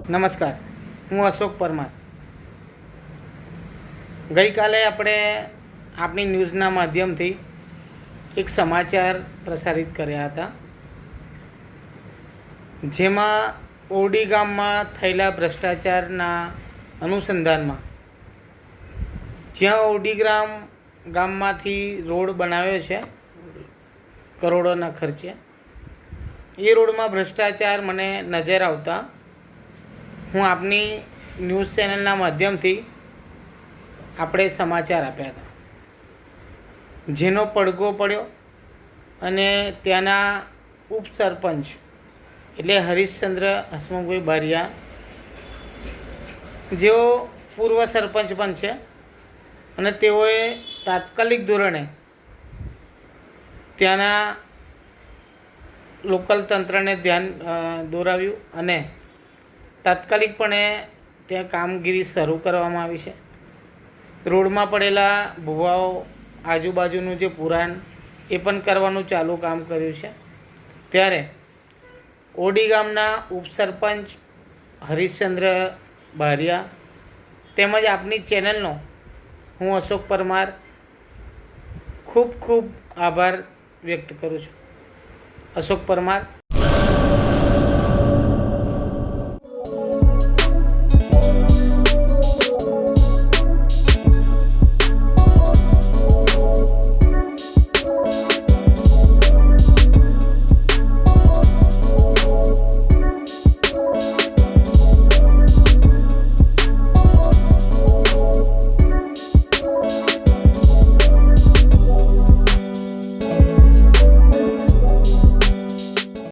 નમસ્કાર, હું અશોક પરમાર. ગઈકાલે આપણે આપણી ન્યૂઝના માધ્યમથી એક સમાચાર પ્રસારિત કર્યા હતા, જેમાં ઓરડી ગામમાં થયેલા ભ્રષ્ટાચારના અનુસંધાનમાં જ્યાં ઓરડી ગામમાંથી રોડ બનાવ્યો છે કરોડોના ખર્ચે, એ રોડમાં ભ્રષ્ટાચાર મને નજર આવતા હું આપની ન્યૂઝ ચેનલના માધ્યમથી આપણે સમાચાર આપ્યા હતા, જેનો પડઘો પડ્યો અને ત્યાંના ઉપસરપંચ એટલે હરીશચંદ્ર હસમુખભાઈ બારિયા, જેઓ પૂર્વ સરપંચ પણ છે, અને તેઓએ તાત્કાલિક ધોરણે ત્યાંના લોકલ તંત્રને ધ્યાન દોરાવ્યું અને તાત્કાલિકપણે ત્યાં કામગીરી શરૂ કરવામાં આવી છે. રોડમાં પડેલા ભૂવાઓ, આજુબાજુનું જે પુરાણ એ પણ કરવાનું ચાલુ કામ કર્યું છે. ત્યારે ઓરડી ગામના ઉપસરપંચ હરીશચંદ્ર બારિયા તેમજ આપની ચેનલનો હું અશોક પરમાર ખૂબ ખૂબ આભાર વ્યક્ત કરું છું. અશોક પરમાર,